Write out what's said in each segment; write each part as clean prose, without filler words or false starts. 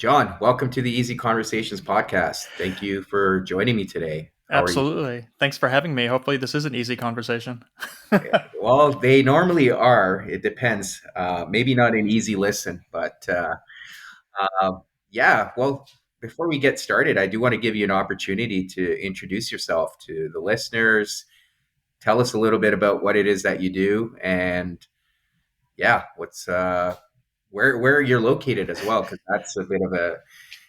John, welcome to the Easy Conversations podcast. Thank you for joining me today. How are you? Absolutely. Thanks for having me. Hopefully, this is an easy conversation. Well, they normally are. It depends. Maybe not an easy listen, but uh, yeah. Well, before we get started, I do want to give you an opportunity to introduce yourself to the listeners. Tell us a little bit about what it is that you do, and yeah, what's where you're located as well, because that's a bit of a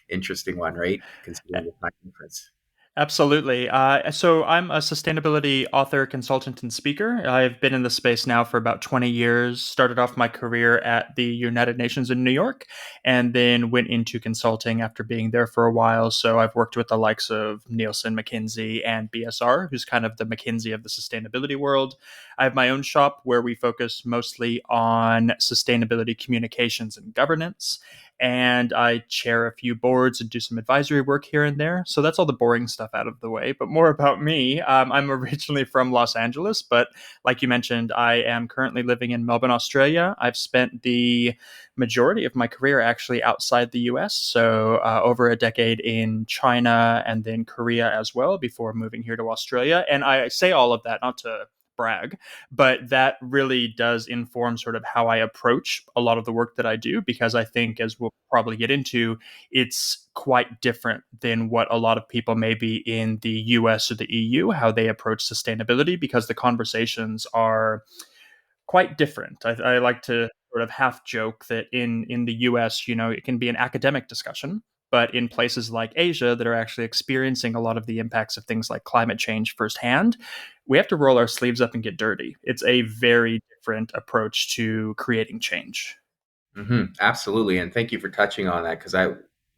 interesting one, right? Considering the time difference. Absolutely. So I'm a sustainability author, consultant, and speaker. I've been in the space now for about 20 years. Started off my career at the United Nations in New York, and then went into consulting after being there for a while. So I've worked with the likes of Nielsen, McKinsey, and BSR, who's kind of the McKinsey of the sustainability world. I have my own shop where we focus mostly on sustainability communications and governance, and I chair a few boards and do some advisory work here and there. So that's all the boring stuff out of the way. But more about me. I'm originally from Los Angeles, but like you mentioned, I am currently living in Melbourne, Australia. I've spent the majority of my career actually outside the US. So over a decade in China and then Korea as well before moving here to Australia. And I say all of that not to brag, but that really does inform sort of how I approach a lot of the work that I do, because I think, as we'll probably get into, it's quite different than what a lot of people maybe in the US or the EU, how they approach sustainability, because the conversations are quite different. I like to sort of half joke that in the US, it can be an academic discussion, but in places like Asia that are actually experiencing a lot of the impacts of things like climate change firsthand, we have to roll our sleeves up and get dirty. It's a very different approach to creating change. Absolutely. And thank you for touching on that because I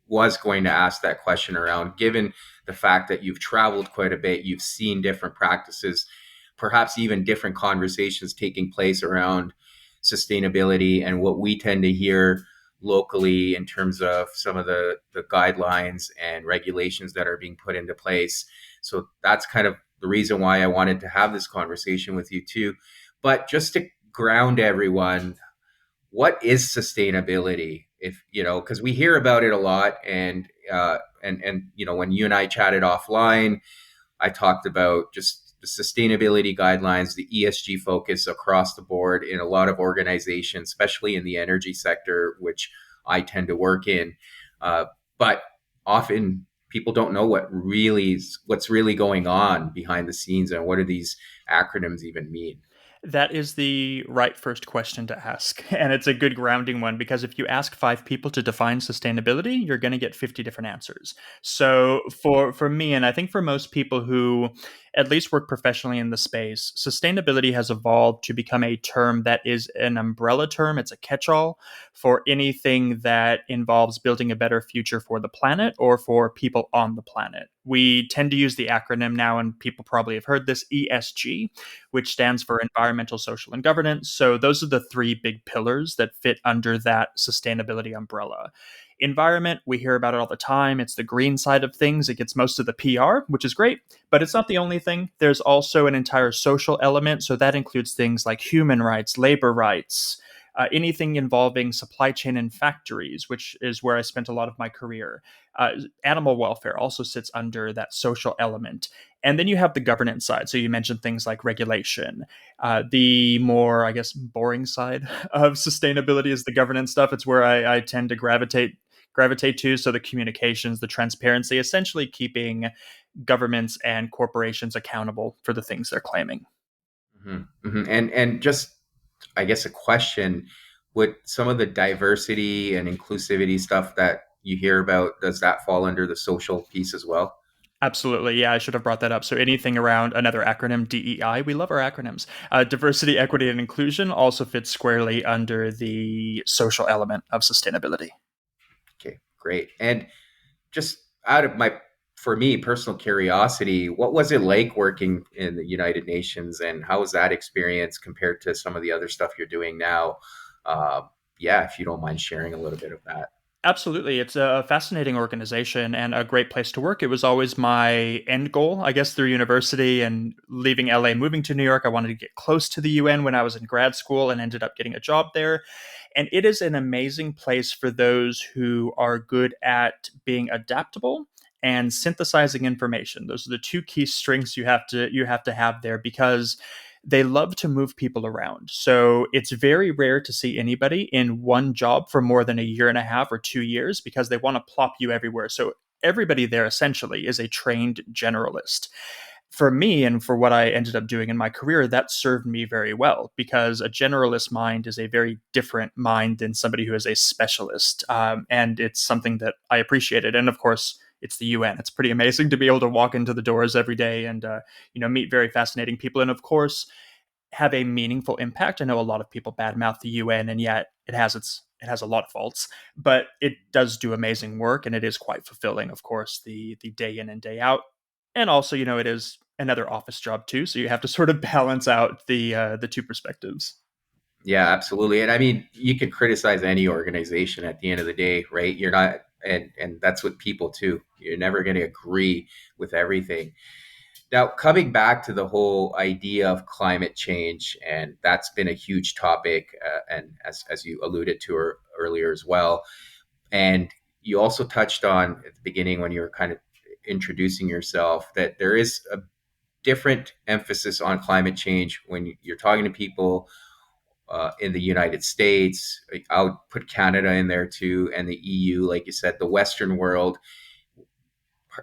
was going to ask that question around given the fact that you've traveled quite a bit, you've seen different practices, perhaps even different conversations taking place around sustainability and what we tend to hear locally in terms of some of the guidelines and regulations that are being put into place. So that's kind of the reason why I wanted to have this conversation with you too. But just to ground everyone, what is sustainability? If you know, because we hear about it a lot, and when you and I chatted offline, I talked about just the sustainability guidelines, the ESG focus across the board in a lot of organizations, especially in the energy sector, which I tend to work in. But often people don't know what's really going on behind the scenes and what do these acronyms even mean. That is the right first question to ask. And it's a good grounding one, because if you ask five people to define sustainability, you're going to get 50 different answers. So for me, and I think for most people who at least work professionally in the space, sustainability has evolved to become a term that is an umbrella term. It's a catch-all for anything that involves building a better future for the planet or for people on the planet. We tend to use the acronym now, and people probably have heard this, ESG, which stands for environmental, social, and governance. So those are the three big pillars that fit under that sustainability umbrella. Environment, we hear about it all the time. It's the green side of things. It gets most of the PR, which is great, but it's not the only thing. There's also an entire social element. So that includes things like human rights, labor rights, anything involving supply chain and factories, which is where I spent a lot of my career. Uh, Animal welfare also sits under that social element. And then you have the governance side. So you mentioned things like regulation. The more, I guess, boring side of sustainability is the governance stuff. It's where I tend to gravitate to. So the communications, the transparency, essentially keeping governments and corporations accountable for the things they're claiming. And just I guess a question, would some of the diversity and inclusivity stuff that you hear about, does that fall under the social piece as well? Absolutely. Yeah, I should have brought that up. So anything around another acronym, DEI, we love our acronyms. Diversity, equity, and inclusion also fits squarely under the social element of sustainability. Okay, great. And just out of my, for me, personal curiosity, what was it like working in the United Nations and how was that experience compared to some of the other stuff you're doing now? Uh, yeah, if you don't mind sharing a little bit of that. Absolutely. It's a fascinating organization and a great place to work. It was always my end goal, I guess, through university and leaving LA, moving to New York. I wanted to get close to the UN when I was in grad school and ended up getting a job there. And it is an amazing place for those who are good at being adaptable and synthesizing information. Those are the two key strengths you have to have there, because they love to move people around. So it's very rare to see anybody in one job for more than a year and a half or 2 years, because they want to plop you everywhere. So everybody there essentially is a trained generalist. For me, and for what I ended up doing in my career, that served me very well, because a generalist mind is a very different mind than somebody who is a specialist. And it's something that I appreciated. And of course, it's the UN. It's pretty amazing to be able to walk into the doors every day and meet very fascinating people, and of course have a meaningful impact. I know a lot of people badmouth the UN, and yet it has a lot of faults, but it does do amazing work, and it is quite fulfilling. Of course, the day in and day out, and also it is another office job too, so you have to sort of balance out the two perspectives. Yeah, absolutely. And I mean, you can criticize any organization at the end of the day, right? You're not, and that's with people too. You're never going to agree with everything. Now, coming back to the whole idea of climate change, and that's been a huge topic, and as you alluded to earlier as well, and you also touched on at the beginning when you were kind of introducing yourself that there is a different emphasis on climate change when you're talking to people in the United States. I would put Canada in there too, and the EU, like you said, the Western world,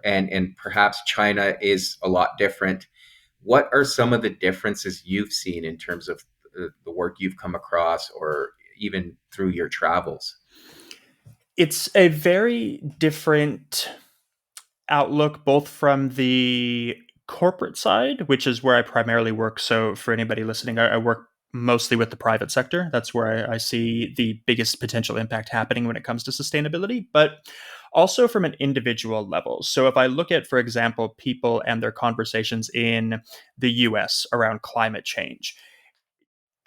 and perhaps China is a lot different. What are some of the differences you've seen in terms of the work you've come across, or even through your travels? It's a very different outlook, both from the corporate side, which is where I primarily work. So, for anybody listening, I work mostly with the private sector. That's where I see the biggest potential impact happening when it comes to sustainability, but also from an individual level. So, if I look at, for example, people and their conversations in the US around climate change,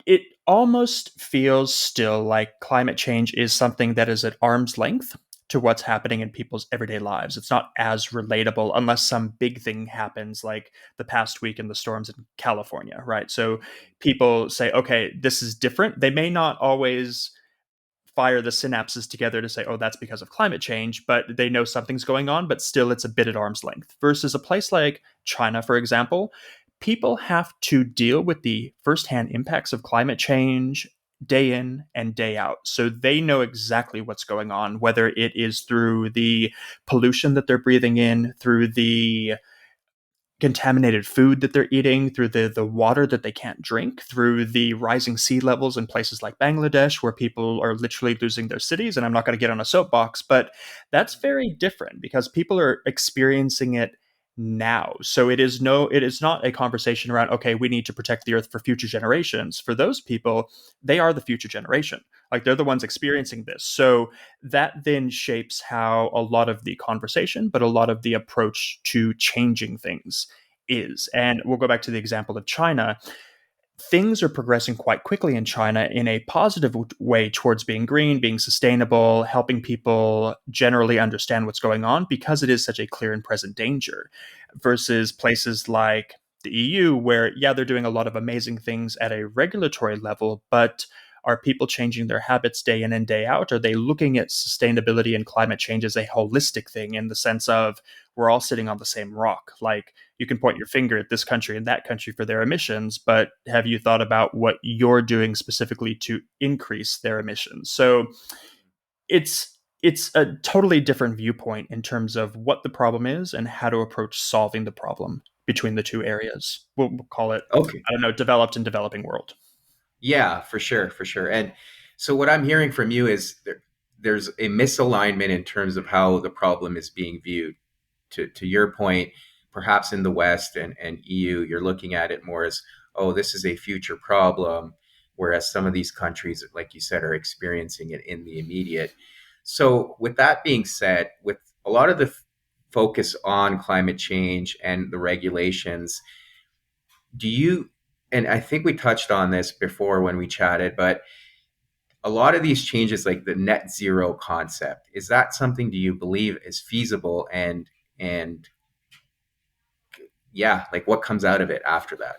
it almost feels still like climate change is something that is at arm's length to what's happening in people's everyday lives. It's not as relatable unless some big thing happens, like the past week in the storms in California, right? So people say, okay, this is different. They may not always fire the synapses together to say, oh, that's because of climate change, but they know something's going on, but still it's a bit at arm's length. Versus a place like China, for example, people have to deal with the firsthand impacts of climate change day in and day out. So they know exactly what's going on, whether it is through the pollution that they're breathing in, through the contaminated food that they're eating, through the water that they can't drink, through the rising sea levels in places like Bangladesh, where people are literally losing their cities. And I'm not going to get on a soapbox, but that's very different because people are experiencing it now. So it is not a conversation around, okay, we need to protect the earth for future generations. For those people, they are the future generation. Like they're the ones experiencing this. So that then shapes how a lot of the conversation, but a lot of the approach to changing things is. And we'll go back to the example of China. Things are progressing quite quickly in China in a positive way towards being green, being sustainable, helping people generally understand what's going on because it is such a clear and present danger, versus places like the EU, where, yeah, they're doing a lot of amazing things at a regulatory level, but are people changing their habits day in and day out? Are they looking at sustainability and climate change as a holistic thing in the sense of we're all sitting on the same rock? Like, you can point your finger at this country and that country for their emissions, but have you thought about what you're doing specifically to increase their emissions? So it's a totally different viewpoint in terms of what the problem is and how to approach solving the problem between the two areas. We'll call it, Okay. I don't know, developed and developing world. Yeah, for sure, for sure. And so what I'm hearing from you is there's a misalignment in terms of how the problem is being viewed. To your point, perhaps in the West and EU, you're looking at it more as, oh, this is a future problem, whereas some of these countries, like you said, are experiencing it in the immediate. So, with that being said, with a lot of the focus on climate change and the regulations, do you, and I think we touched on this before when we chatted, but a lot of these changes, like the net zero concept, is that something do you believe is feasible? And yeah, like what comes out of it after that?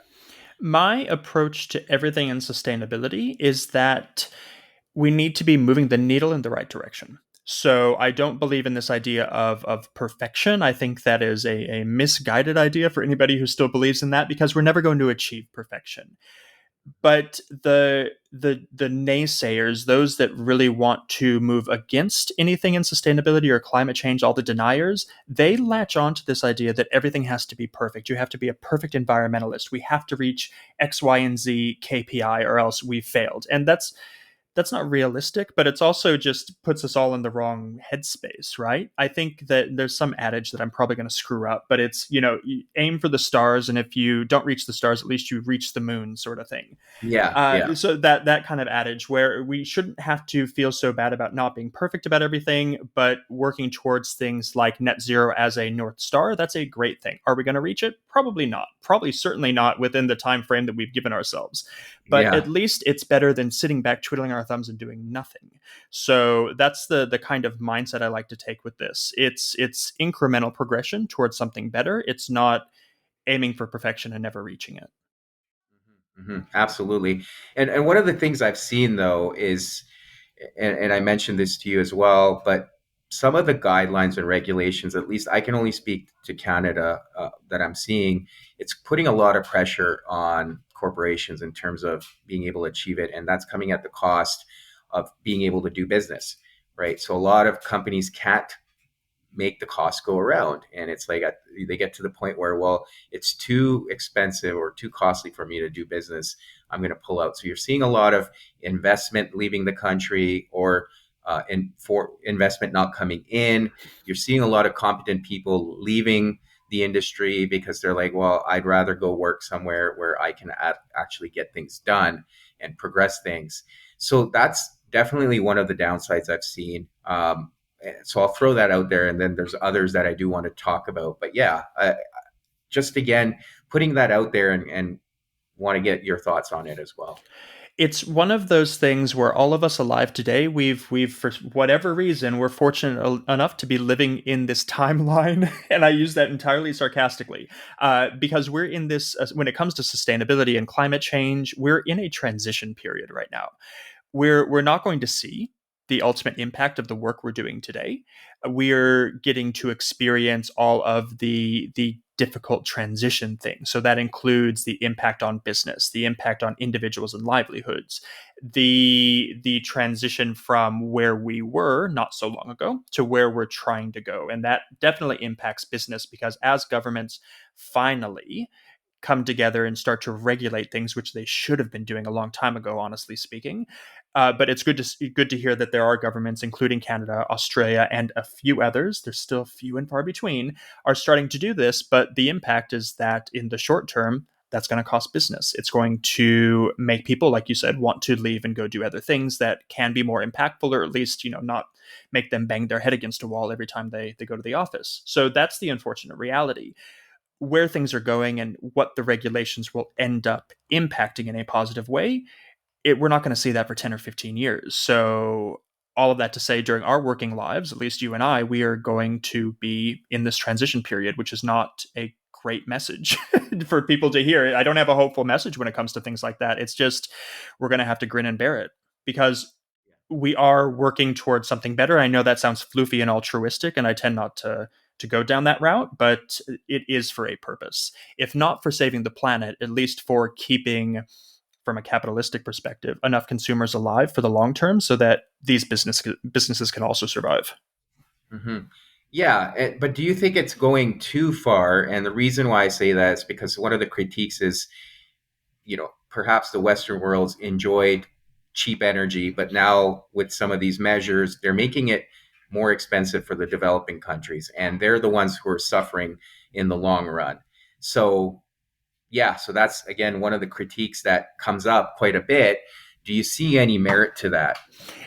My approach to everything in sustainability is that We need to be moving the needle in the right direction. So I don't believe in this idea of perfection. I think that is a misguided idea for anybody who still believes in that, because we're never going to achieve perfection. But the naysayers, those that really want to move against anything in sustainability or climate change, all the deniers, they latch on to this idea that everything has to be perfect. You have to be a perfect environmentalist. We have to reach X, Y, and Z KPI or else we've failed. And that's not realistic, but it's also just puts us all in the wrong headspace, right? I think that there's some adage that I'm probably going to screw up, but it's, you aim for the stars, and if you don't reach the stars, at least you reach the moon, sort of thing. Yeah, yeah, So that kind of adage, where we shouldn't have to feel so bad about not being perfect about everything, but working towards things like net zero as a north star, that's a great thing. Are we going to reach it? Probably not. Probably certainly not within the time frame that we've given ourselves. But yeah. at least it's better than sitting back, twiddling our thumbs, and doing nothing. So that's the kind of mindset I like to take with this. It's incremental progression towards something better. It's not aiming for perfection and never reaching it. Absolutely. And one of the things I've seen though is, and I mentioned this to you as well, but some of the guidelines and regulations, at least I can only speak to Canada, that I'm seeing, it's putting a lot of pressure on corporations in terms of being able to achieve it. And that's coming at the cost of being able to do business, right? So a lot of companies can't make the cost go around, and it's like they get to the point where, well, it's too expensive or too costly for me to do business, I'm going to pull out. So you're seeing a lot of investment leaving the country, or for investment not coming in. You're seeing a lot of competent people leaving the industry because they're like, well, I'd rather go work somewhere where I can actually get things done and progress things. So that's definitely one of the downsides I've seen. So I'll throw that out there, and then there's others that I do want to talk about. But yeah, just again putting that out there, and want to get your thoughts on it as well. It's one of those things where all of us alive today, we've for whatever reason, we're fortunate enough to be living in this timeline, and I use that entirely sarcastically, because we're in this, when it comes to sustainability and climate change, we're in a transition period right now. We're not going to see the ultimate impact of the work we're doing today. We're getting to experience all of the difficult transition things. So that includes the impact on business, the impact on individuals and livelihoods, the transition from where we were not so long ago to where we're trying to go. And that definitely impacts business, because as governments finally come together and start to regulate things, which they should have been doing a long time ago, honestly speaking. But it's good to hear that there are governments, including Canada, Australia, and a few others. There's still few and far between, are starting to do this. But the impact is that in the short term, that's going to cost business. It's going to make people, like you said, want to leave and go do other things that can be more impactful, or at least, not make them bang their head against a wall every time they go to the office. So that's the unfortunate reality. Where things are going and what the regulations will end up impacting in a positive way, we're not going to see that for 10 or 15 years. So all of that to say, during our working lives, at least you and I, we are going to be in this transition period, which is not a great message for people to hear. I don't have a hopeful message when it comes to things like that. It's just, we're going to have to grin and bear it, because we are working towards something better. I know that sounds floofy and altruistic, and I tend not to go down that route, but it is for a purpose. If not for saving the planet, at least for keeping, from a capitalistic perspective, enough consumers alive for the long term, so that these businesses can also survive. hmm Yeah, but do you think it's going too far? And the reason why I say that is because one of the critiques is, perhaps the Western world's enjoyed cheap energy, but now with some of these measures, they're making it more expensive for the developing countries, and they're the ones who are suffering in the long run. So, yeah, so that's again one of the critiques that comes up quite a bit. Do you see any merit to that?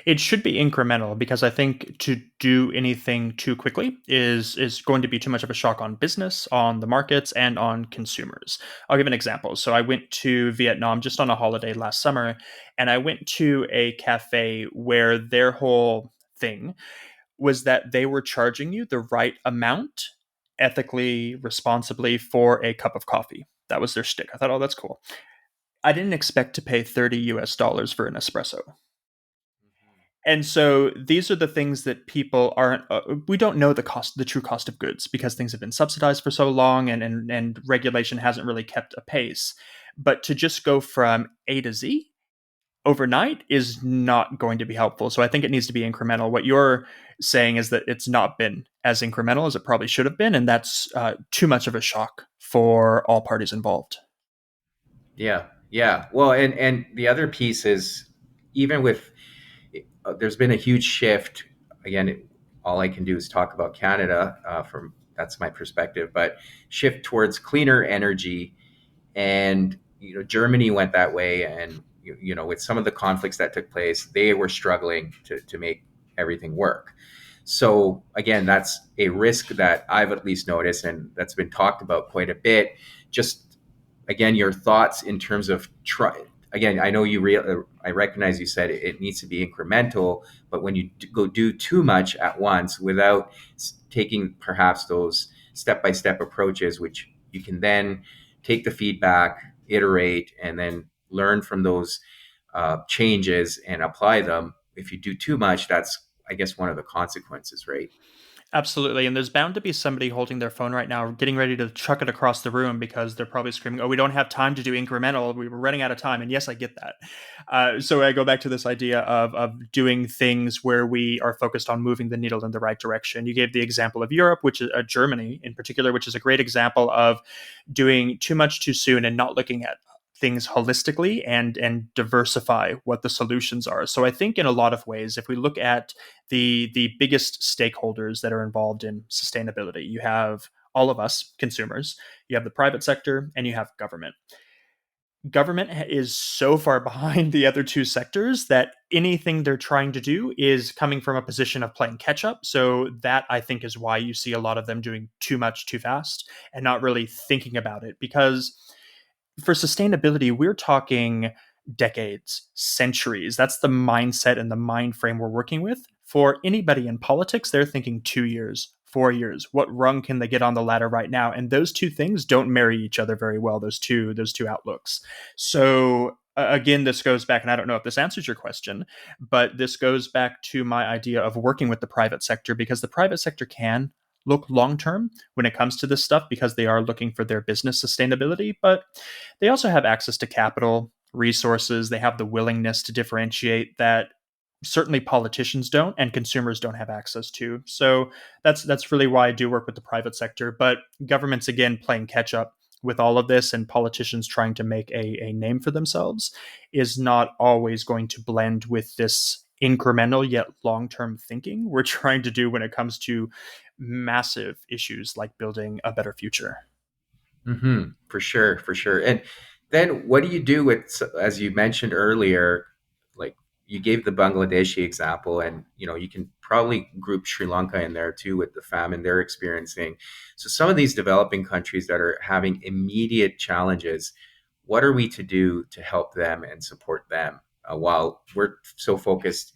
It should be incremental, because I think to do anything too quickly is going to be too much of a shock on business, on the markets, and on consumers. I'll give an example. So I went to Vietnam just on a holiday last summer, and I went to a cafe where their whole thing was that they were charging you the right amount, ethically, responsibly, for a cup of coffee. That was their shtick. I thought, oh, that's cool. I didn't expect to pay 30 US dollars for an espresso. And so these are the things that people aren't. We don't know the true cost of goods because things have been subsidized for so long, and regulation hasn't really kept a pace. But to just go from A to Z overnight is not going to be helpful. So I think it needs to be incremental. What you're saying is that it's not been as incremental as it probably should have been, and that's too much of a shock for all parties involved. Yeah, yeah. Well, and the other piece is even with there's been a huge shift. Again, all I can do is talk about Canada from that's my perspective, but shift towards cleaner energy. And Germany went that way, and with some of the conflicts that took place, they were struggling to make everything work. So again, that's a risk that I've at least noticed, and that's been talked about quite a bit. Just again, your thoughts in terms of try. Again, I know I recognize you said it needs to be incremental, but when you go do too much at once without taking perhaps those step by step approaches, which you can then take the feedback, iterate, and then learn from those changes and apply them. If you do too much, that's, I guess, one of the consequences, right? Absolutely. And there's bound to be somebody holding their phone right now, getting ready to chuck it across the room because they're probably screaming, "Oh, we don't have time to do incremental. We were running out of time." And yes, I get that. So I go back to this idea of doing things where we are focused on moving the needle in the right direction. You gave the example of Europe, which is Germany in particular, which is a great example of doing too much too soon and not looking at things holistically and diversify what the solutions are. So I think in a lot of ways, if we look at the biggest stakeholders that are involved in sustainability, you have all of us consumers, you have the private sector, and you have government. Government is so far behind the other two sectors that anything they're trying to do is coming from a position of playing catch up. So that, I think, is why you see a lot of them doing too much too fast and not really thinking about it, because for sustainability, we're talking decades, centuries. That's the mindset and the mind frame we're working with. For anybody in politics, they're thinking 2 years, 4 years. What rung can they get on the ladder right now? And those two things don't marry each other very well. Those two outlooks. So again, this goes back, and I don't know if this answers your question, but this goes back to my idea of working with the private sector, because the private sector can look long term when it comes to this stuff because they are looking for their business sustainability, but they also have access to capital, resources, they have the willingness to differentiate that certainly politicians don't and consumers don't have access to. So that's really why I do work with the private sector, but governments again playing catch up with all of this and politicians trying to make a name for themselves is not always going to blend with this incremental yet long-term thinking we're trying to do when it comes to massive issues like building a better future. For sure, for sure. And then what do you do with, as you mentioned earlier, like you gave the Bangladeshi example, and you can probably group Sri Lanka in there too with the famine they're experiencing. So some of these developing countries that are having immediate challenges, what are we to do to help them and support them while we're so focused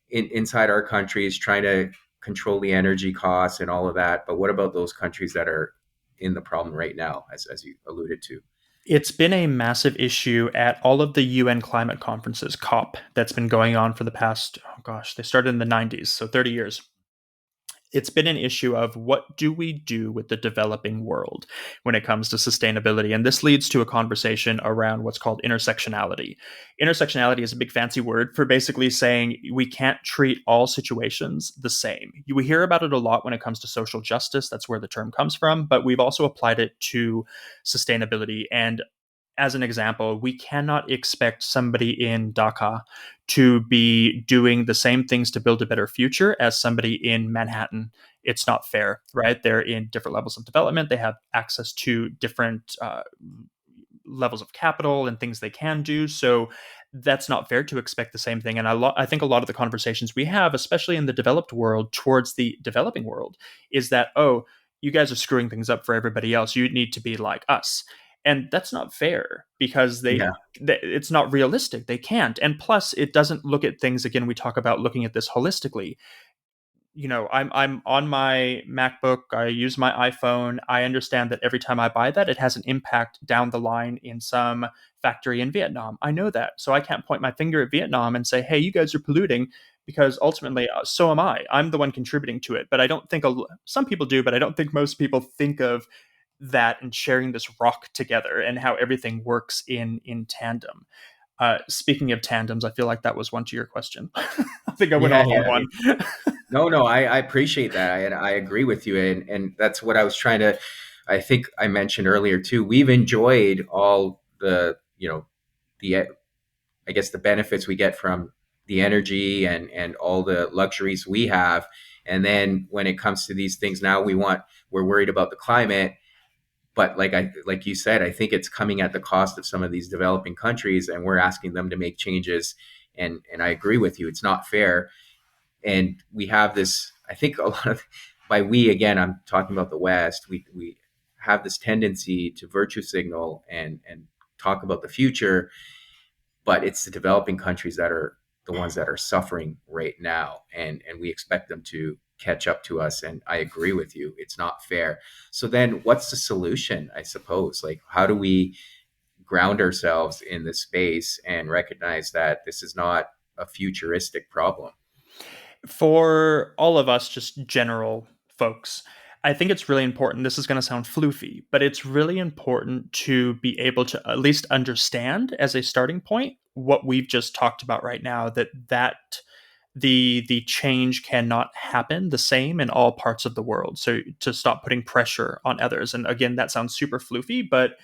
inside our countries trying to control the energy costs and all of that? But what about those countries that are in the problem right now, as you alluded to? It's been a massive issue at all of the UN climate conferences, COP, that's been going on for the past, oh gosh, they started in the 90s, so 30 years. It's been an issue of what do we do with the developing world when it comes to sustainability. And this leads to a conversation around what's called intersectionality. Intersectionality is a big fancy word for basically saying we can't treat all situations the same. We hear about it a lot when it comes to social justice. That's where the term comes from. But we've also applied it to sustainability. And as an example, we cannot expect somebody in Dhaka to be doing the same things to build a better future as somebody in Manhattan. It's not fair, right? They're in different levels of development. They have access to different levels of capital and things they can do. So that's not fair to expect the same thing. And I think a lot of the conversations we have, especially in the developed world towards the developing world, is that, oh, you guys are screwing things up for everybody else. You need to be like us. And that's not fair because Yeah. it's not realistic. They can't. And plus, it doesn't look at things again. We talk about looking at this holistically. I'm on my MacBook, I use my iPhone. I understand that every time I buy that, it has an impact down the line in some factory in Vietnam. I know that. So I can't point my finger at Vietnam and say, hey, you guys are polluting. because ultimately, so am I. I'm the one contributing to it, but I don't think some people do, but I don't think most people think of that and sharing this rock together and how everything works in tandem. Speaking of tandems, I feel like that was one to your question. I think I went Yeah, off on yeah. one. No, no, I appreciate that. I agree with you. And that's what I was trying to, I think I mentioned earlier too. We've enjoyed all the, the, I guess the benefits we get from the energy and all the luxuries we have. And then when it comes to these things now, we're worried about the climate. But like you said, I think it's coming at the cost of some of these developing countries, and we're asking them to make changes. And I agree with you. It's not fair. And we have this, I think a lot of, by we, again, I'm talking about the West, we have this tendency to virtue signal and talk about the future, but it's the developing countries that are the ones that are suffering right now, and we expect them to catch up to us. And I agree with you, it's not fair. So then what's the solution? I suppose, like, how do we ground ourselves in this space and recognize that this is not a futuristic problem? For all of us, just general folks, I think it's really important. This is going to sound floofy, but it's really important to be able to at least understand as a starting point what we've just talked about right now, that the change cannot happen the same in all parts of the world. So to stop putting pressure on others. And again, that sounds super floofy, but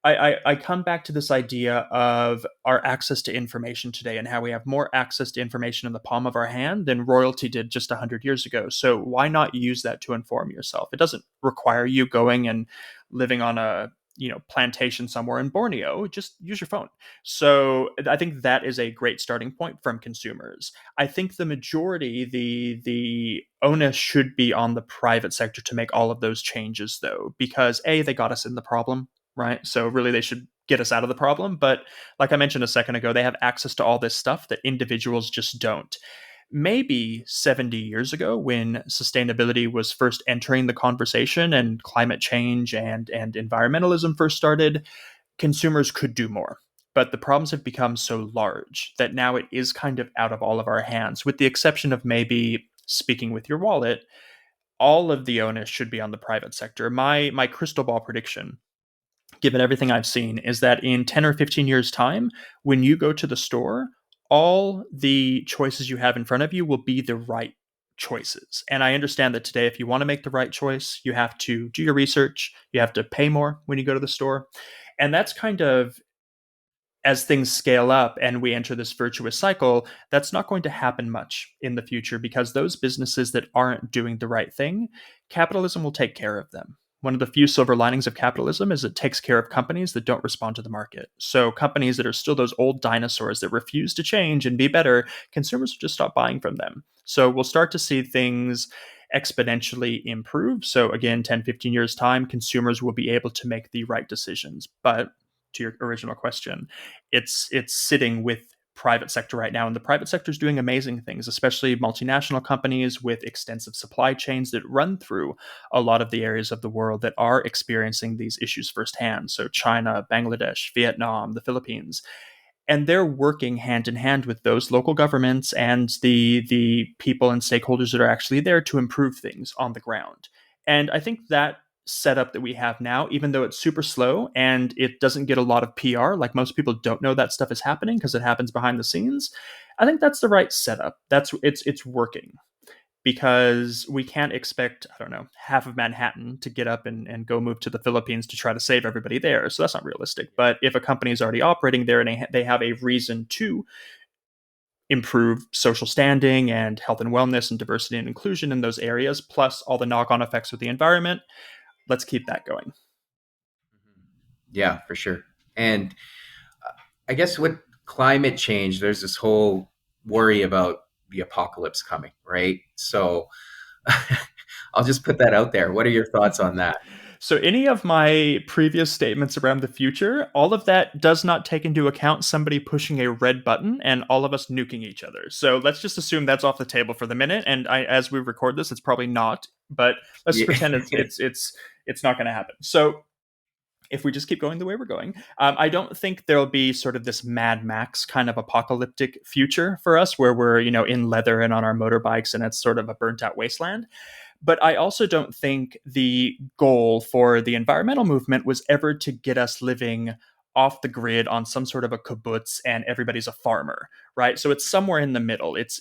I come back to this idea of our access to information today and how we have more access to information in the palm of our hand than royalty did just 100 years ago. So why not use that to inform yourself? It doesn't require you going and living on a plantation somewhere in Borneo. Just use your phone. So I think that is a great starting point from consumers. I think the majority, the onus should be on the private sector to make all of those changes, though, because A, they got us in the problem, right? So really, they should get us out of the problem. But like I mentioned a second ago, they have access to all this stuff that individuals just don't. Maybe 70 years ago, when sustainability was first entering the conversation and climate change and environmentalism first started, consumers could do more. But the problems have become so large that now it is kind of out of all of our hands, with the exception of maybe speaking with your wallet. All of the onus should be on the private sector. My crystal ball prediction, given everything I've seen, is that in 10 or 15 years' time, when you go to the store, all the choices you have in front of you will be the right choices. And I understand that today, if you want to make the right choice, you have to do your research, you have to pay more when you go to the store. And that's kind of, as things scale up and we enter this virtuous cycle, that's not going to happen much in the future, because those businesses that aren't doing the right thing, capitalism will take care of them. One of the few silver linings of capitalism is it takes care of companies that don't respond to the market. So companies that are still those old dinosaurs that refuse to change and be better, consumers will just stop buying from them. So we'll start to see things exponentially improve. So again, 10, 15 years time, consumers will be able to make the right decisions. But to your original question, it's sitting with private sector right now, and the private sector is doing amazing things, especially multinational companies with extensive supply chains that run through a lot of the areas of the world that are experiencing these issues firsthand. So China, Bangladesh, Vietnam, the Philippines, and they're working hand in hand with those local governments and the people and stakeholders that are actually there to improve things on the ground. And I think that setup that we have now, even though it's super slow and it doesn't get a lot of PR, like most people don't know that stuff is happening because it happens behind the scenes, I think that's the right setup. It's working, because we can't expect, I don't know, half of Manhattan to get up and go move to the Philippines to try to save everybody there. So that's not realistic. But if a company is already operating there and they have a reason to improve social standing and health and wellness and diversity and inclusion in those areas, plus all the knock on effects with the environment, let's keep that going. Yeah, for sure. And I guess with climate change, there's this whole worry about the apocalypse coming, right? So I'll just put that out there. What are your thoughts on that? So, any of my previous statements around the future, all of that does not take into account somebody pushing a red button and all of us nuking each other. So, let's just assume that's off the table for the minute. And as we record this, it's probably not. But let's just Yeah. pretend it's not going to happen. So, if we just keep going the way we're going. I don't think there'll be sort of this Mad Max kind of apocalyptic future for us where we're, in leather and on our motorbikes and it's sort of a burnt out wasteland. But I also don't think the goal for the environmental movement was ever to get us living off the grid on some sort of a kibbutz and everybody's a farmer, right? So it's somewhere in the middle. It's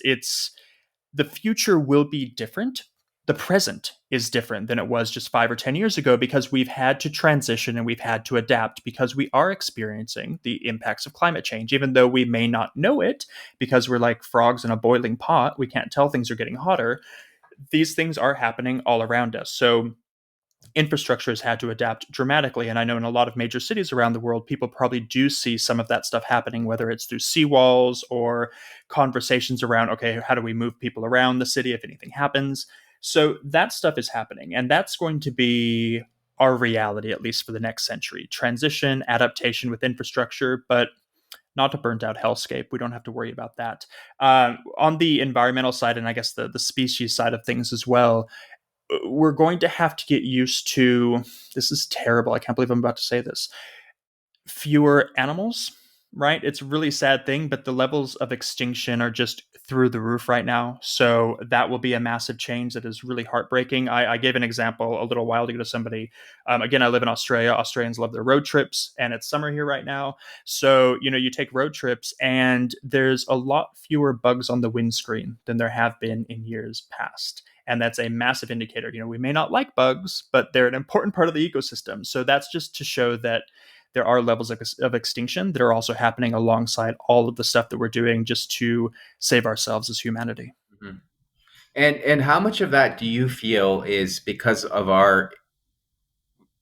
the future will be different. The present is different than it was just 5 or 10 years ago because we've had to transition and we've had to adapt because we are experiencing the impacts of climate change, even though we may not know it because we're like frogs in a boiling pot. We can't tell things are getting hotter. These things are happening all around us. So infrastructure has had to adapt dramatically. And I know in a lot of major cities around the world, people probably do see some of that stuff happening, whether it's through seawalls or conversations around, okay, how do we move people around the city if anything happens? So that stuff is happening. And that's going to be our reality, at least for the next century. Transition, adaptation with infrastructure, but not a burnt out hellscape. We don't have to worry about that. On the environmental side, and I guess the species side of things as well, we're going to have to get used to, this is terrible. I can't believe I'm about to say this, fewer animals, right? It's a really sad thing, but the levels of extinction are just through the roof right now. So that will be a massive change that is really heartbreaking. I gave an example a little while ago to somebody. Again, I live in Australia. Australians love their road trips, and it's summer here right now. So, you take road trips, and there's a lot fewer bugs on the windscreen than there have been in years past. And that's a massive indicator. We may not like bugs, but they're an important part of the ecosystem. So that's just to show that there are levels of extinction that are also happening alongside all of the stuff that we're doing just to save ourselves as humanity. Mhm. And how much of that do you feel is because of our,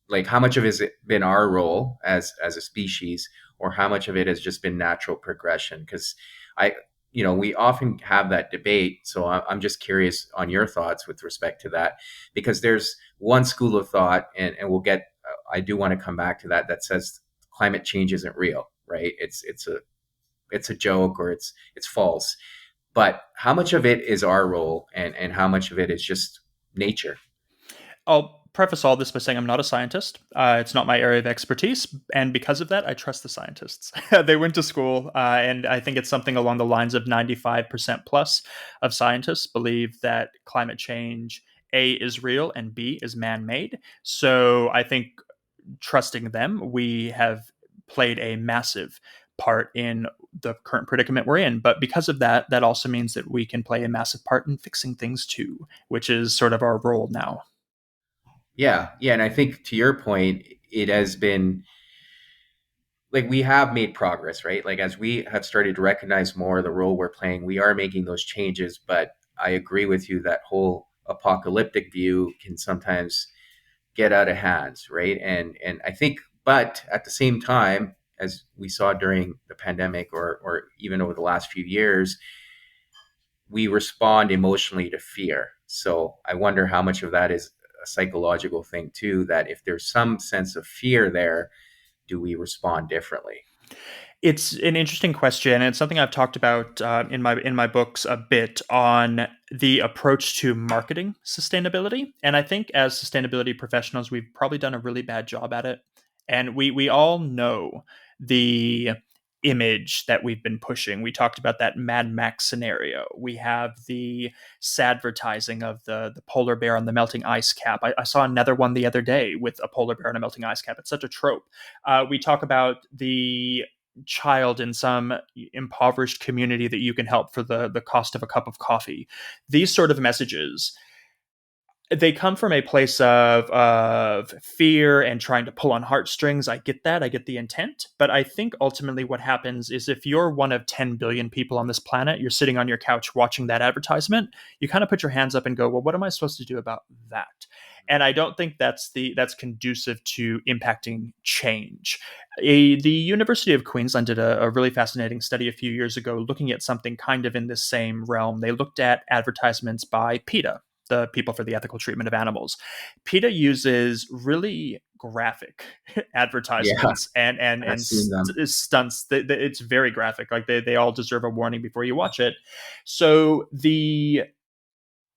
like, how much of it has it been our role as a species, or how much of it has just been natural progression? Because I, we often have that debate. So I'm just curious on your thoughts with respect to that, because there's one school of thought, and we'll get. I do want to come back to that. That says climate change isn't real, right? It's a joke, or it's false. But how much of it is our role, and how much of it is just nature? I'll preface all this by saying I'm not a scientist. It's not my area of expertise. And because of that, I trust the scientists. They went to school, and I think it's something along the lines of 95% plus of scientists believe that climate change, A, is real, and B, is man made. So I think trusting them, we have played a massive part in the current predicament we're in. But because of that, that also means that we can play a massive part in fixing things too, which is sort of our role now. Yeah, yeah, and I think to your point, it has been like we have made progress, right? Like as we have started to recognize more the role we're playing, we are making those changes. But I agree with you that whole apocalyptic view can sometimes get out of hands, right? And I think, but at the same time, as we saw during the pandemic, or even over the last few years, we respond emotionally to fear. So I wonder how much of that is a psychological thing too, that if there's some sense of fear there, do we respond differently? It's an interesting question, and it's something I've talked about in my books a bit on the approach to marketing sustainability. And I think as sustainability professionals, we've probably done a really bad job at it. And we all know the image that we've been pushing. We talked about that Mad Max scenario. We have the sadvertising of the polar bear on the melting ice cap. I saw another one the other day with a polar bear on a melting ice cap. It's such a trope. We talk about the child in some impoverished community that you can help for the cost of a cup of coffee. These sort of messages, they come from a place of fear and trying to pull on heartstrings. I get that. I get the intent. But I think ultimately what happens is if you're one of 10 billion people on this planet, you're sitting on your couch watching that advertisement, you kind of put your hands up and go, well, what am I supposed to do about that? And I don't think that's conducive to impacting change. The University of Queensland did a really fascinating study a few years ago looking at something kind of in this same realm. They looked at advertisements by PETA, the People for the Ethical Treatment of Animals. PETA uses really graphic Yeah, advertisements and I've seen them. stunts. It's very graphic. Like they all deserve a warning before you watch it. So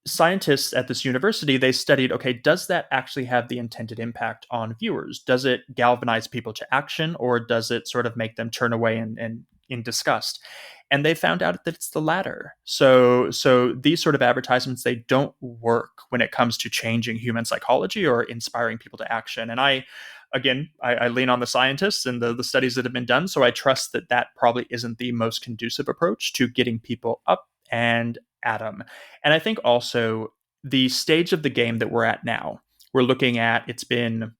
scientists at this university, they studied, okay, does that actually have the intended impact on viewers? Does it galvanize people to action, or does it sort of make them turn away and in disgust? And they found out that it's the latter. So these sort of advertisements, they don't work when it comes to changing human psychology or inspiring people to action. And I lean on the scientists and the studies that have been done. So I trust that that probably isn't the most conducive approach to getting people up and at them. And I think also the stage of the game that we're at now, we're looking at, it's been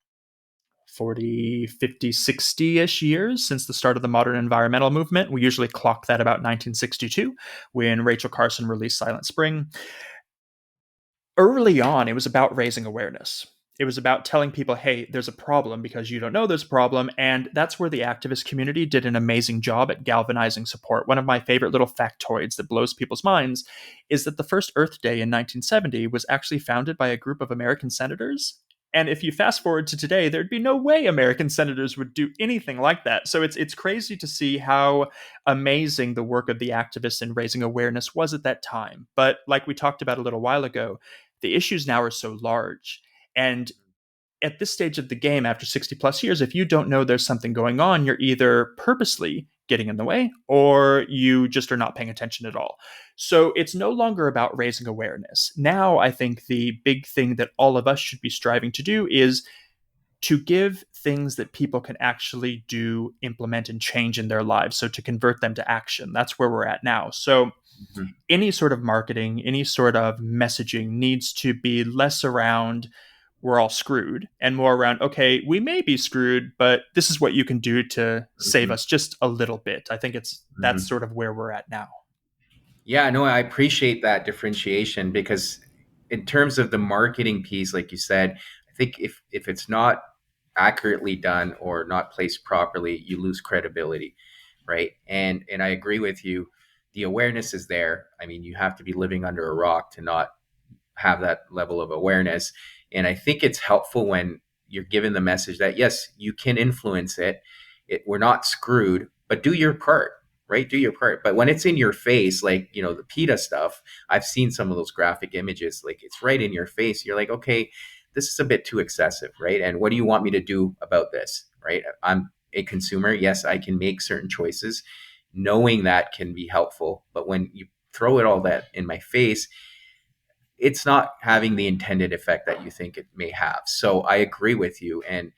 40, 50, 60-ish years since the start of the modern environmental movement. We usually clock that about 1962 when Rachel Carson released Silent Spring. Early on, it was about raising awareness. It was about telling people, hey, there's a problem because you don't know there's a problem. And that's where the activist community did an amazing job at galvanizing support. One of my favorite little factoids that blows people's minds is that the first Earth Day in 1970 was actually founded by a group of American senators. And if you fast forward to today, there'd be no way American senators would do anything like that. So it's crazy to see how amazing the work of the activists in raising awareness was at that time. But like we talked about a little while ago, the issues now are so large. And at this stage of the game, after 60 plus years, if you don't know there's something going on, you're either purposely getting in the way or you just are not paying attention at all. So it's no longer about raising awareness. Now, I think the big thing that all of us should be striving to do is to give things that people can actually do, implement, and change in their lives. So to convert them to action. That's where we're at now. So Mhm. any sort of marketing, any sort of messaging needs to be less around we're all screwed and more around, okay, we may be screwed, but this is what you can do to save Mhm. us just a little bit. I think that's Mhm. sort of where we're at now. Yeah, no, I appreciate that differentiation because in terms of the marketing piece, like you said, I think if it's not accurately done or not placed properly, you lose credibility, right? And I agree with you. The awareness is there. I mean, you have to be living under a rock to not have that level of awareness. And I think it's helpful when you're given the message that yes, you can influence it. We're not screwed, but do your part, right? Do your part. But when it's in your face, like the PETA stuff, I've seen some of those graphic images. Like it's right in your face. You're like, okay, this is a bit too excessive, right? And what do you want me to do about this, right? I'm a consumer. Yes, I can make certain choices. Knowing that can be helpful, but when you throw it all that in my face, it's not having the intended effect that you think it may have. So I agree with you. And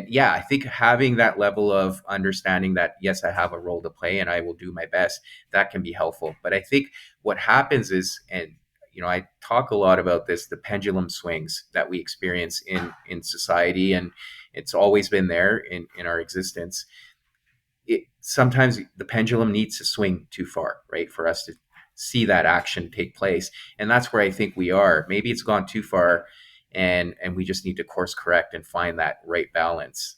yeah, I think having that level of understanding that yes, I have a role to play and I will do my best, that can be helpful. But I think what happens is, and I talk a lot about this, the pendulum swings that we experience in society, and it's always been there in our existence. Sometimes the pendulum needs to swing too far, right, for us to see that action take place. And that's where I think we are. Maybe it's gone too far, and we just need to course correct and find that right balance.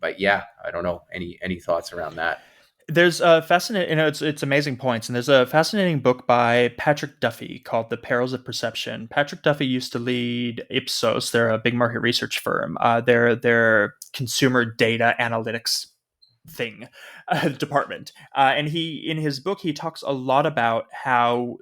But yeah, I don't know. Any thoughts around that? There's a fascinating, it's amazing points, and there's a fascinating book by Patrick Duffy called "The Perils of Perception." Patrick Duffy used to lead Ipsos. They're a big market research firm. They're consumer data analytics thing department, and he in his book he talks a lot about how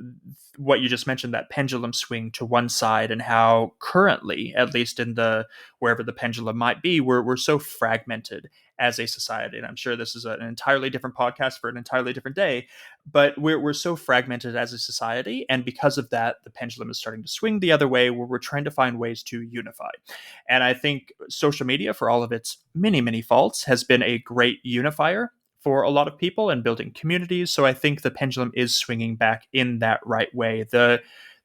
what you just mentioned, that pendulum swing to one side, and how currently, at least in the wherever the pendulum might be, we're so fragmented as a society. And I'm sure this is an entirely different podcast for an entirely different day, but we're so fragmented as a society, and because of that, the pendulum is starting to swing the other way, where we're trying to find ways to unify. And I think social media, for all of its many, many faults, has been a great unifier for a lot of people and building communities. So I think the pendulum is swinging back in that right way.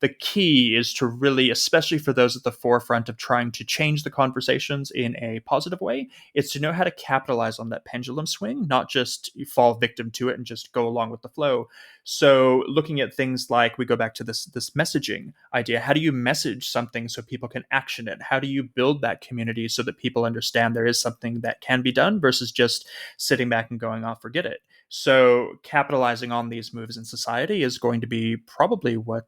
The key is to really, especially for those at the forefront of trying to change the conversations in a positive way, is to know how to capitalize on that pendulum swing, not just fall victim to it and just go along with the flow. So looking at things like, we go back to this messaging idea. How do you message something so people can action it? How do you build that community so that people understand there is something that can be done versus just sitting back and going, off, forget it? So capitalizing on these moves in society is going to be probably what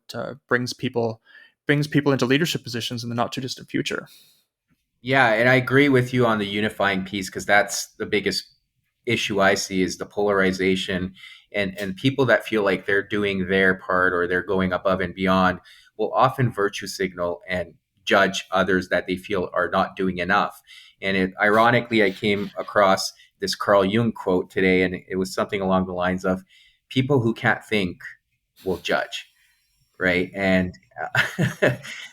brings people into leadership positions in the not too distant future. Yeah, and I agree with you on the unifying piece because that's the biggest issue I see is the polarization and people that feel like they're doing their part or they're going above and beyond will often virtue signal and judge others that they feel are not doing enough. And it ironically, I came across this Carl Jung quote today, and it was something along the lines of, people who can't think will judge, right? And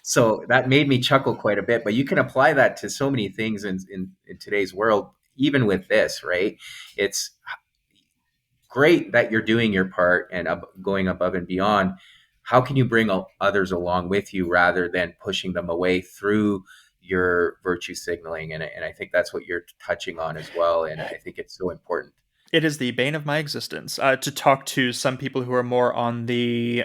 so that made me chuckle quite a bit. But you can apply that to so many things in today's world, even with this, right? It's great that you're doing your part and going above and beyond. How can you bring others along with you rather than pushing them away through your virtue signaling? And I think that's what you're touching on as well. And I think it's so important. It is the bane of my existence to talk to some people who are more on the,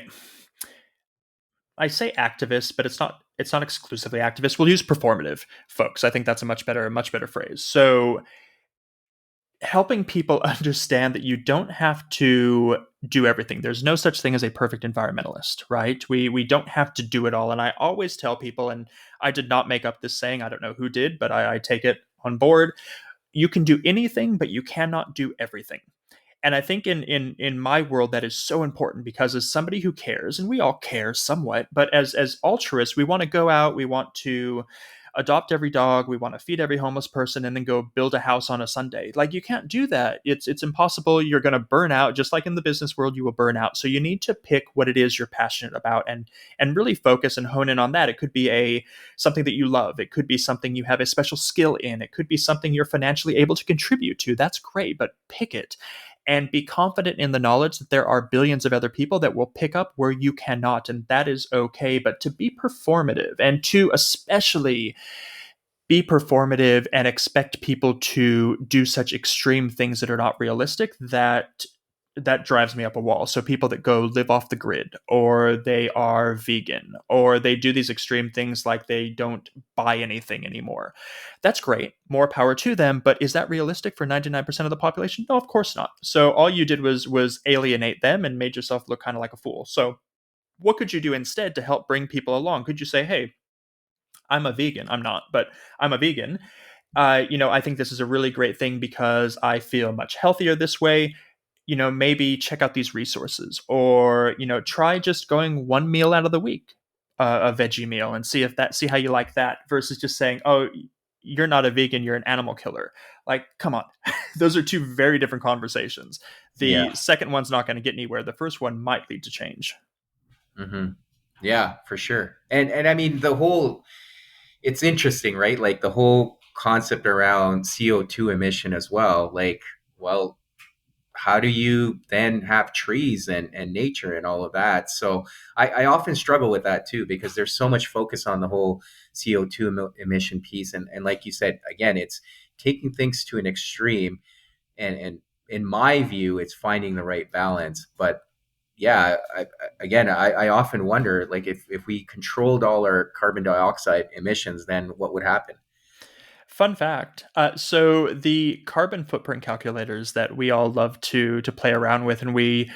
I say activist, but it's not exclusively activist. We'll use performative folks. I think that's a much better phrase. So helping people understand that you don't have to do everything. There's no such thing as a perfect environmentalist, right? We don't have to do it all. And I always tell people, and I did not make up this saying, I don't know who did, but I take it on board. You can do anything, but you cannot do everything. And I think in my world that is so important, because as somebody who cares, and we all care somewhat, but as altruists, we want to go out, we want to adopt every dog, we want to feed every homeless person, and then go build a house on a Sunday. Like, you can't do that. It's impossible. You're going to burn out. Just like in the business world, you will burn out. So you need to pick what it is you're passionate about, and really focus and hone in on that. It could be a something that you love. It could be something you have a special skill in. It could be something you're financially able to contribute to. That's great, but pick it and be confident in the knowledge that there are billions of other people that will pick up where you cannot, and that is okay. But to be performative, and to especially be performative and expect people to do such extreme things that are not realistic, that drives me up a wall. So people that go live off the grid, or they are vegan, or they do these extreme things like they don't buy anything anymore. That's great. More power to them. But is that realistic for 99% of the population? No, of course not. So all you did was alienate them and made yourself look kind of like a fool. So what could you do instead to help bring people along? Could you say, hey, I'm a vegan? I'm not, but I'm a vegan. I think this is a really great thing because I feel much healthier this way. Maybe check out these resources, or try just going one meal out of the week, a veggie meal, and see how you like that, versus just saying, oh, you're not a vegan, you're an animal killer. Like, come on. Those are two very different conversations. The Yeah. second one's not going to get anywhere. The first one might lead to change. Hmm. Yeah, for sure. And I mean, it's interesting, right? Like the whole concept around CO2 emission as well. Like, well, how do you then have trees and nature and all of that? So I often struggle with that too, because there's so much focus on the whole CO2 emission piece. And like you said, again, it's taking things to an extreme. And in my view, it's finding the right balance. But yeah, I often wonder, like, if we controlled all our carbon dioxide emissions, then what would happen? Fun fact. So the carbon footprint calculators that we all love to play around with, and we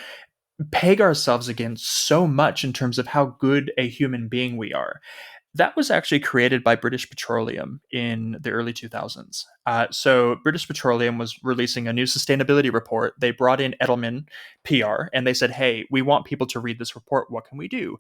peg ourselves against so much in terms of how good a human being we are. That was actually created by British Petroleum in the early 2000s. So British Petroleum was releasing a new sustainability report. They brought in Edelman PR, and they said, hey, we want people to read this report. What can we do?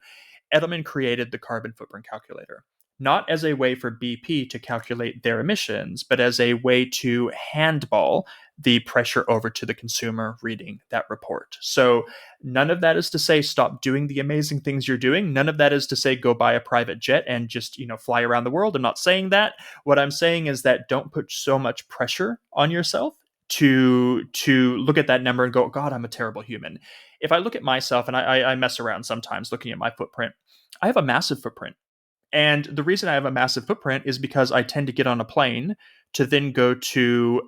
Edelman created the carbon footprint calculator, not as a way for BP to calculate their emissions, but as a way to handball the pressure over to the consumer reading that report. So none of that is to say stop doing the amazing things you're doing. None of that is to say go buy a private jet and just, fly around the world. I'm not saying that. What I'm saying is that don't put so much pressure on yourself to look at that number and go, God, I'm a terrible human. If I look at myself, and I mess around sometimes looking at my footprint, I have a massive footprint. And the reason I have a massive footprint is because I tend to get on a plane to then go to,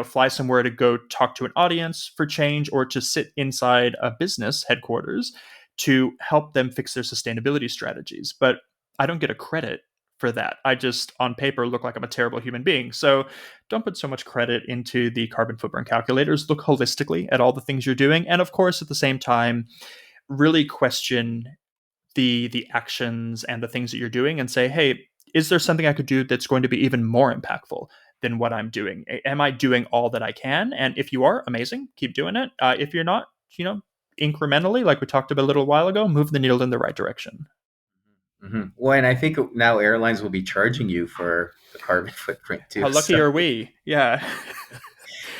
fly somewhere to go talk to an audience for change, or to sit inside a business headquarters to help them fix their sustainability strategies. But I don't get a credit for that. I just, on paper, look like I'm a terrible human being. So don't put so much credit into the carbon footprint calculators. Look holistically at all the things you're doing. And of course, at the same time, really question the actions and the things that you're doing, and say, hey, is there something I could do that's going to be even more impactful than what I'm doing? Am I doing all that I can? And if you are, amazing, keep doing it. If you're not, incrementally, like we talked about a little while ago, move the needle in the right direction. Well, and I think now airlines will be charging you for the carbon footprint too. How lucky So are we? Yeah.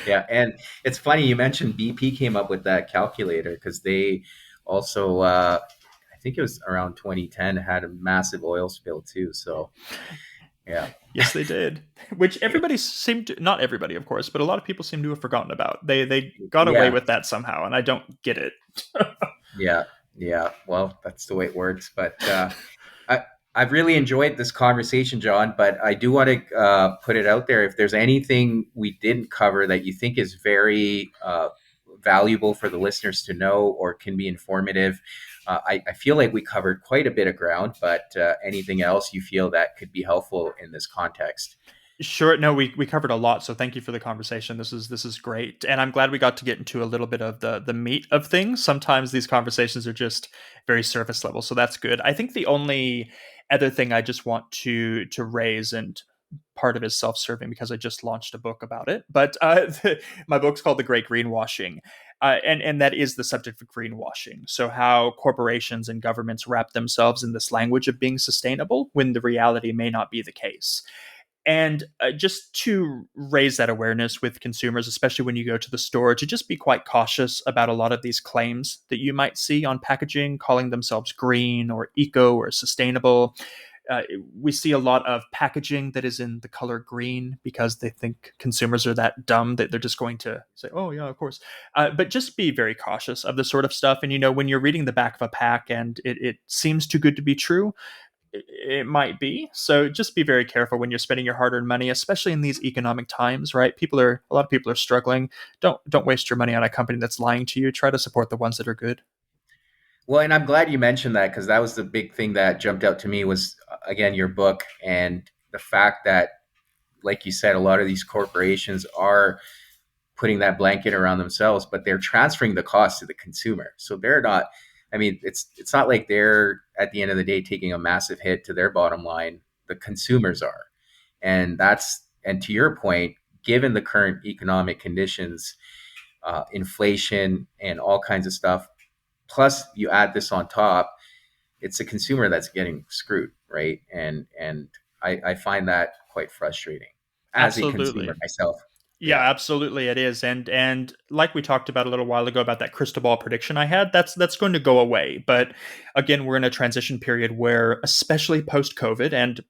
yeah, and it's funny you mentioned BP came up with that calculator because they also, I think it was around 2010, had a massive oil spill too. So yeah, Yes, they did. Which everybody seemed to, not everybody, of course, but a lot of people seem to have forgotten about. They got away yeah, with that somehow, and I don't get it. yeah, yeah. Well, that's the way it works. But I, I've really enjoyed this conversation, John, but I do want to put it out there. If there's anything we didn't cover that you think is very valuable for the listeners to know or can be informative, I feel like we covered quite a bit of ground, but anything else you feel that could be helpful in this context? Sure. No, we covered a lot, so thank you for the conversation. This is great, and I'm glad we got to get into a little bit of the meat of things. Sometimes these conversations are just very surface level, so that's good. I think the only other thing I just want to raise, and part of it is self-serving because I just launched a book about it, but my book's called The Great Greenwashing, and that is the subject of greenwashing. So how corporations and governments wrap themselves in this language of being sustainable when the reality may not be the case. And just to raise that awareness with consumers, especially when you go to the store, to just be quite cautious about a lot of these claims that you might see on packaging, calling themselves green or eco or sustainable. We see a lot of packaging that is in the color green because they think consumers are that dumb that they're just going to say, oh, yeah, of course. But just be very cautious of this sort of stuff. And, when you're reading the back of a pack and it seems too good to be true, it might be. So just be very careful when you're spending your hard-earned money, especially in these economic times, right? A lot of people are struggling. Don't waste your money on a company that's lying to you. Try to support the ones that are good. Well, and I'm glad you mentioned that because that was the big thing that jumped out to me was again your book and the fact that, like you said, a lot of these corporations are putting that blanket around themselves, but they're transferring the cost to the consumer. So they're not. I mean, it's not like they're at the end of the day taking a massive hit to their bottom line. The consumers are, and to your point, given the current economic conditions, inflation, and all kinds of stuff. Plus, you add this on top, it's a consumer that's getting screwed, right? And I find that quite frustrating as a consumer Absolutely. myself. Yeah, Yeah. absolutely it is. And like we talked about a little while ago about that crystal ball prediction I had, that's going to go away. But again, we're in a transition period where, especially post COVID, and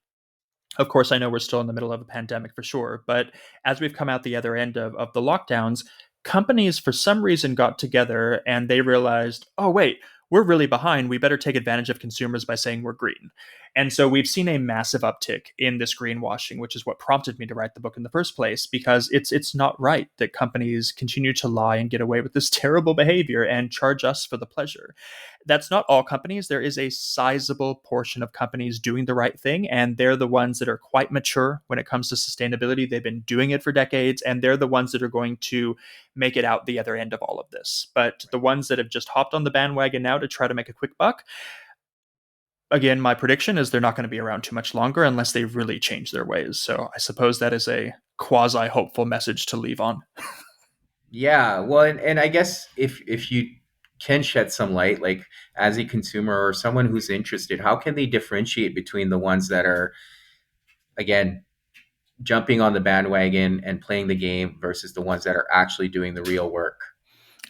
of course, I know we're still in the middle of a pandemic for sure, but as we've come out the other end of the lockdowns, companies for some reason got together and they realized, oh, wait, we're really behind. We better take advantage of consumers by saying we're green. And so we've seen a massive uptick in this greenwashing, which is what prompted me to write the book in the first place, because it's not right that companies continue to lie and get away with this terrible behavior and charge us for the pleasure. That's not all companies. There is a sizable portion of companies doing the right thing, and they're the ones that are quite mature when it comes to sustainability. They've been doing it for decades, and they're the ones that are going to make it out the other end of all of this. But the ones that have just hopped on the bandwagon now to try to make a quick buck, again, my prediction is they're not going to be around too much longer unless they really change their ways. So I suppose that is a quasi hopeful message to leave on. Yeah. Well, and I guess if you can shed some light, like as a consumer or someone who's interested, how can they differentiate between the ones that are, again, jumping on the bandwagon and playing the game versus the ones that are actually doing the real work?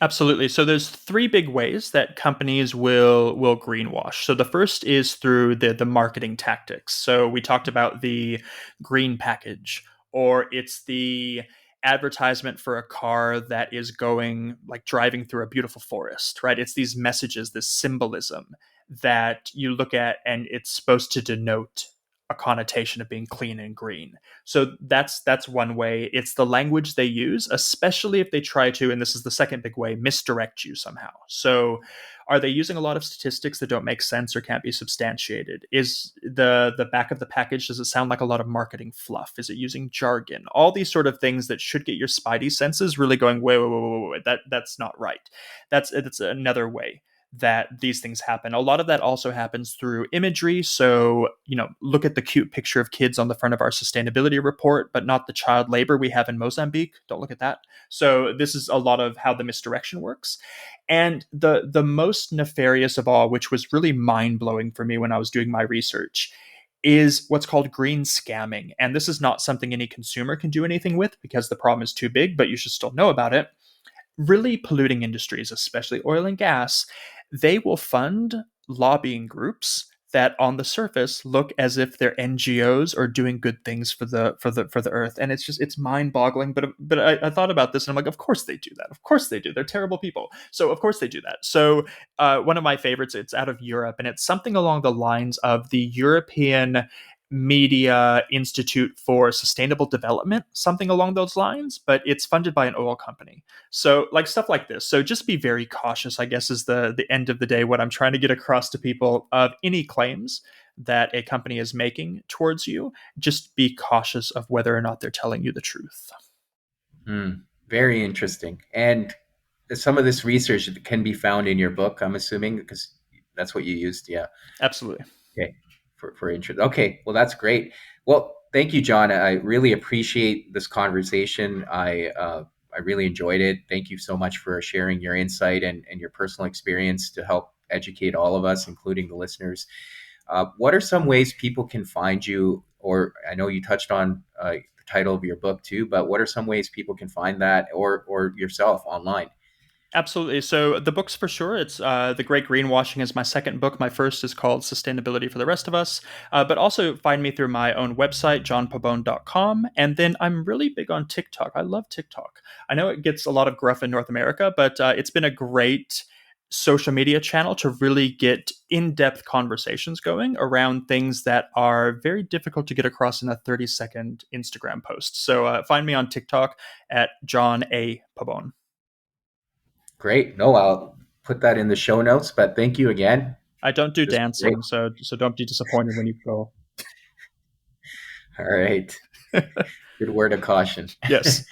Absolutely. So there's three big ways that companies will greenwash. So the first is through the marketing tactics. So we talked about the green package, or it's the advertisement for a car that is going like driving through a beautiful forest, right? It's these messages, this symbolism that you look at and it's supposed to denote a connotation of being clean and green. So that's one way. It's the language they use, especially if they try to, and this is the second big way, misdirect you somehow. So are they using a lot of statistics that don't make sense or can't be substantiated? Is the back of the package, does it sound like a lot of marketing fluff? Is it using jargon? All these sort of things that should get your spidey senses really going, wait, that's not right. That's another way. that these things happen. A lot of that also happens through imagery. So, look at the cute picture of kids on the front of our sustainability report, but not the child labor we have in Mozambique. Don't look at that. So, this is a lot of how the misdirection works. And the most nefarious of all, which was really mind blowing for me when I was doing my research, is what's called green scamming. And this is not something any consumer can do anything with because the problem is too big, but you should still know about it. Really polluting industries, especially oil and gas, they will fund lobbying groups that on the surface look as if they're NGOs or doing good things for the earth. And it's mind-boggling. But I thought about this and I'm like, of course they do that. Of course they do. They're terrible people. So of course they do that. So one of my favorites, it's out of Europe, and it's something along the lines of the European Media Institute for Sustainable Development, something along those lines, but it's funded by an oil company. So, like stuff like this. So, just be very cautious, I guess, is the end of the day. What I'm trying to get across to people of any claims that a company is making towards you, just be cautious of whether or not they're telling you the truth. Hmm. Very interesting. And some of this research can be found in your book, I'm assuming, because that's what you used. Yeah. Absolutely. Okay. For interest. Okay. Well, that's great. Well, thank you, John. I really appreciate this conversation. I really enjoyed it. Thank you so much for sharing your insight and your personal experience to help educate all of us, including the listeners. What are some ways people can find you? Or I know you touched on the title of your book too, but what are some ways people can find that or yourself online? Absolutely. So the books for sure. It's The Great Greenwashing is my second book. My first is called Sustainability for the Rest of Us. But also find me through my own website, johnpabon.com. And then I'm really big on TikTok. I love TikTok. I know it gets a lot of gruff in North America, but it's been a great social media channel to really get in-depth conversations going around things that are very difficult to get across in a 30-second Instagram post. So find me on TikTok at John A. Pabon. Great. No, I'll put that in the show notes, but thank you again. I don't do This was great. dancing, so don't be disappointed when you go. All right. Good word of caution. Yes.